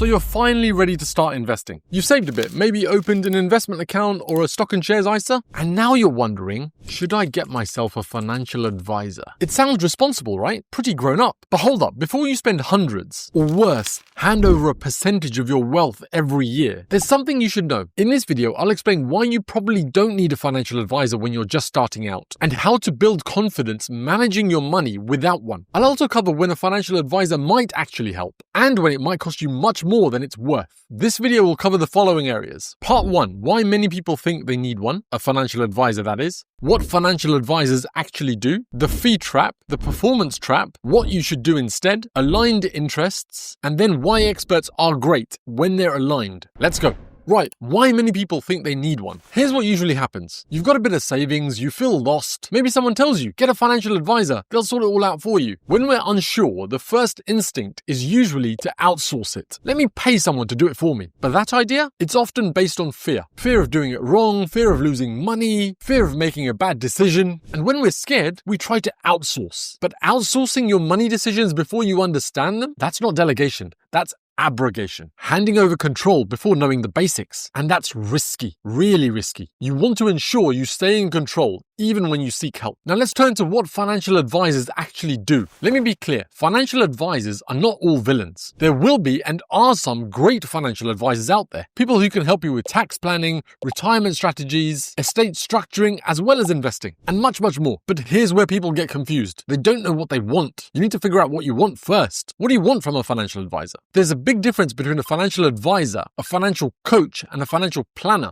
So you're finally ready to start investing. You've saved a bit, maybe opened an investment account or a stock and shares ISA, and now you're wondering, should I get myself a financial advisor? It sounds responsible, right? Pretty grown up. But hold up, before you spend hundreds, or worse, hand over a percentage of your wealth every year, there's something you should know. In this video, I'll explain why you probably don't need a financial advisor when you're just starting out, and how to build confidence managing your money without one. I'll also cover when a financial advisor might actually help, and when it might cost you much more than it's worth. This video will cover the following areas. Part 1, why many people think they need one, a financial advisor that is, what financial advisors actually do, the fee trap, the performance trap, what you should do instead, aligned interests, and then why experts are great when they're aligned. Let's go. Right, why many people think they need one. Here's what usually happens. You've got a bit of savings, you feel lost. Maybe someone tells you, get a financial advisor, they'll sort it all out for you. When we're unsure, the first instinct is usually to outsource it. Let me pay someone to do it for me. But that idea, it's often based on fear. Fear of doing it wrong, fear of losing money, fear of making a bad decision. And when we're scared, we try to outsource. But outsourcing your money decisions before you understand them, that's not delegation. That's abrogation, handing over control before knowing the basics. And that's risky, really risky. You want to ensure you stay in control even when you seek help. Now let's turn to what financial advisors actually do. Let me be clear, financial advisors are not all villains. There will be and are some great financial advisors out there. People who can help you with tax planning, retirement strategies, estate structuring, as well as investing, and much, much more. But here's where people get confused. They don't know what they want. You need to figure out what you want first. What do you want from a financial advisor? There's a big difference between a financial advisor, a financial coach, and a financial planner.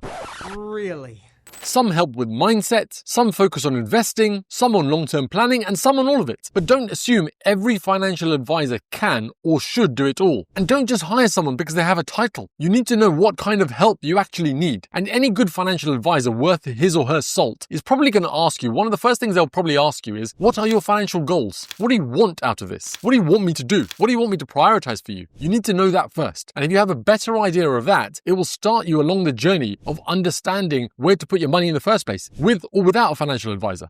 Really? Some help with mindset, some focus on investing, some on long-term planning, and some on all of it. But don't assume every financial advisor can or should do it all. And don't just hire someone because they have a title. You need to know what kind of help you actually need. And any good financial advisor worth his or her salt is probably going to ask you, one of the first things they'll probably ask you is, what are your financial goals? What do you want out of this? What do you want me to do? What do you want me to prioritize for you? You need to know that first. And if you have a better idea of that, it will start you along the journey of understanding where to put your money in the first place, with or without a financial advisor.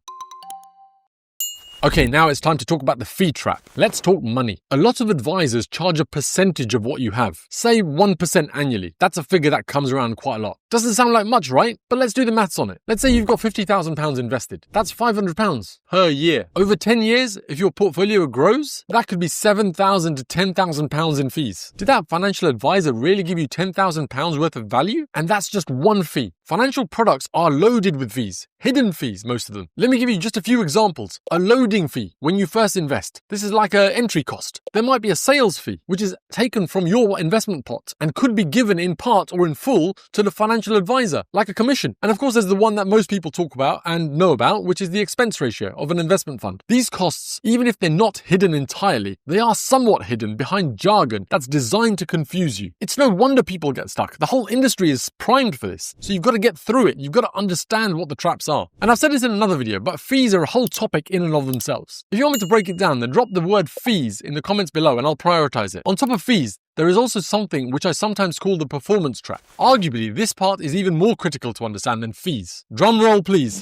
Okay, now it's time to talk about the fee trap. Let's talk money. A lot of advisors charge a percentage of what you have. Say 1% annually. That's a figure that comes around quite a lot. Doesn't sound like much, right? But let's do the maths on it. Let's say you've got £50,000 invested. That's £500 per year. Over 10 years, if your portfolio grows, that could be £7,000 to £10,000 in fees. Did that financial advisor really give you £10,000 worth of value? And that's just one fee. Financial products are loaded with fees. Hidden fees, most of them. Let me give you just a few examples. A loading fee when you first invest. This is like an entry cost. There might be a sales fee, which is taken from your investment pot and could be given in part or in full to the financial advisor, like a commission. And of course, there's the one that most people talk about and know about, which is the expense ratio of an investment fund. These costs, even if they're not hidden entirely, they are somewhat hidden behind jargon that's designed to confuse you. It's no wonder people get stuck. The whole industry is primed for this. So you've got to get through it. You've got to understand what the traps are. And I've said this in another video, but fees are a whole topic in and of themselves. If you want me to break it down, then drop the word fees in the comments below and I'll prioritize it. On top of fees, there is also something which I sometimes call the performance trap. Arguably, this part is even more critical to understand than fees. Drum roll, please.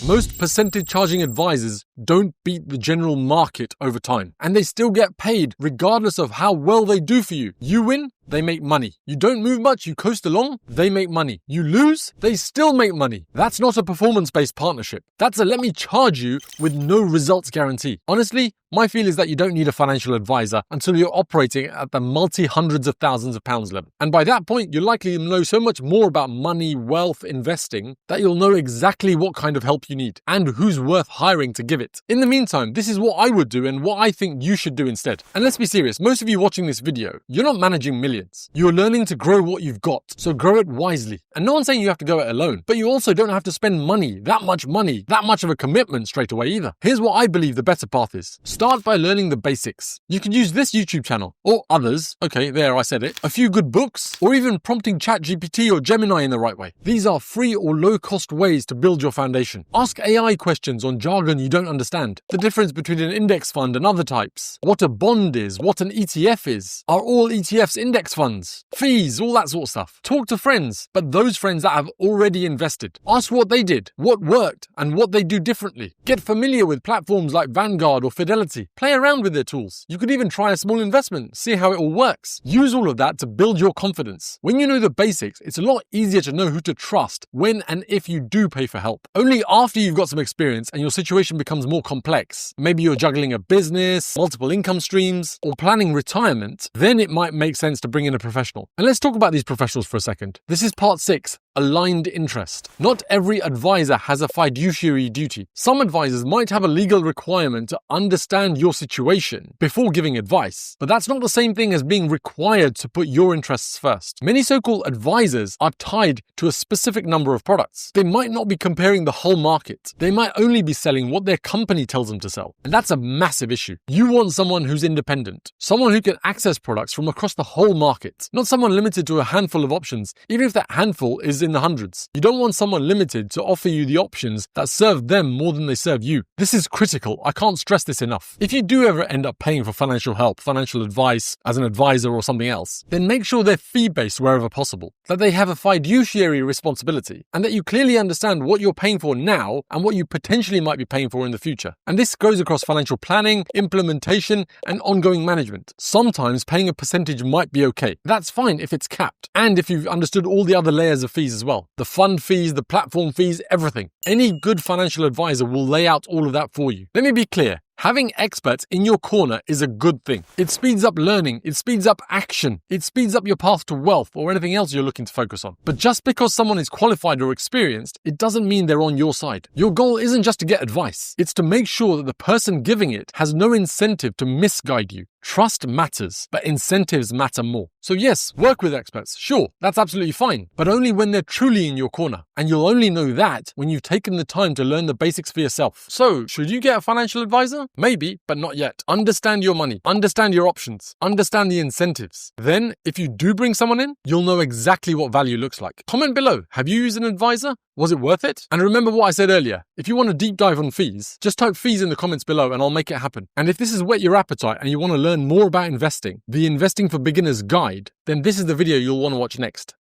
Most percentage charging advisors don't beat the general market over time, and they still get paid regardless of how well they do for you. You win, they make money. You don't move much, you coast along, they make money. You lose, they still make money. That's not a performance-based partnership. That's a let me charge you with no results guarantee. Honestly, my feel is that you don't need a financial advisor until you're operating at the multi-hundreds of thousands of pounds level. And by that point, you're likely to know so much more about money, wealth, investing, that you'll know exactly what kind of help you need and who's worth hiring to give it. In the meantime, this is what I would do and what I think you should do instead. And let's be serious, most of you watching this video, you're not managing millions. You're learning to grow what you've got, so grow it wisely. And no one's saying you have to go it alone, but you also don't have to spend money, that much of a commitment straight away either. Here's what I believe the better path is. Start by learning the basics. You could use this YouTube channel, or others, okay, there I said it, a few good books, or even prompting ChatGPT or Gemini in the right way. These are free or low-cost ways to build your foundation. Ask AI questions on jargon you don't understand. The difference between an index fund and other types. What a bond is, what an ETF is. Are all ETFs index index funds, fees, all that sort of stuff. Talk to friends, but those friends that have already invested. Ask what they did, what worked, and what they do differently. Get familiar with platforms like Vanguard or Fidelity. Play around with their tools. You could even try a small investment, see how it all works. Use all of that to build your confidence. When you know the basics, it's a lot easier to know who to trust when and if you do pay for help. Only after you've got some experience and your situation becomes more complex, maybe you're juggling a business, multiple income streams, or planning retirement, then it might make sense to bring in a professional. And let's talk about these professionals for a second. This is part 6. Aligned interest. Not every advisor has a fiduciary duty. Some advisors might have a legal requirement to understand your situation before giving advice, but that's not the same thing as being required to put your interests first. Many so-called advisors are tied to a specific number of products. They might not be comparing the whole market. They might only be selling what their company tells them to sell. And that's a massive issue. You want someone who's independent, someone who can access products from across the whole market, not someone limited to a handful of options, even if that handful is in the hundreds. You don't want someone limited to offer you the options that serve them more than they serve you. This is critical. I can't stress this enough. If you do ever end up paying for financial help, financial advice as an advisor or something else, then make sure they're fee-based wherever possible, that they have a fiduciary responsibility, and that you clearly understand what you're paying for now and what you potentially might be paying for in the future. And this goes across financial planning, implementation, and ongoing management. Sometimes paying a percentage might be okay. That's fine if it's capped, and if you've understood all the other layers of fees as well. The fund fees, the platform fees, everything. Any good financial advisor will lay out all of that for you. Let me be clear. Having experts in your corner is a good thing. It speeds up learning, it speeds up action, it speeds up your path to wealth or anything else you're looking to focus on. But just because someone is qualified or experienced, it doesn't mean they're on your side. Your goal isn't just to get advice, it's to make sure that the person giving it has no incentive to misguide you. Trust matters, but incentives matter more. So yes, work with experts. Sure, that's absolutely fine, but only when they're truly in your corner. And you'll only know that when you've taken the time to learn the basics for yourself. So, should you get a financial advisor? Maybe, but not yet. Understand your money, understand your options, understand the incentives. Then, if you do bring someone in, you'll know exactly what value looks like. Comment below, have you used an advisor? Was it worth it? And remember what I said earlier, if you want a deep dive on fees, just type fees in the comments below and I'll make it happen. And if this has whet your appetite and you want to learn more about investing, the Investing for Beginners guide, then this is the video you'll want to watch next.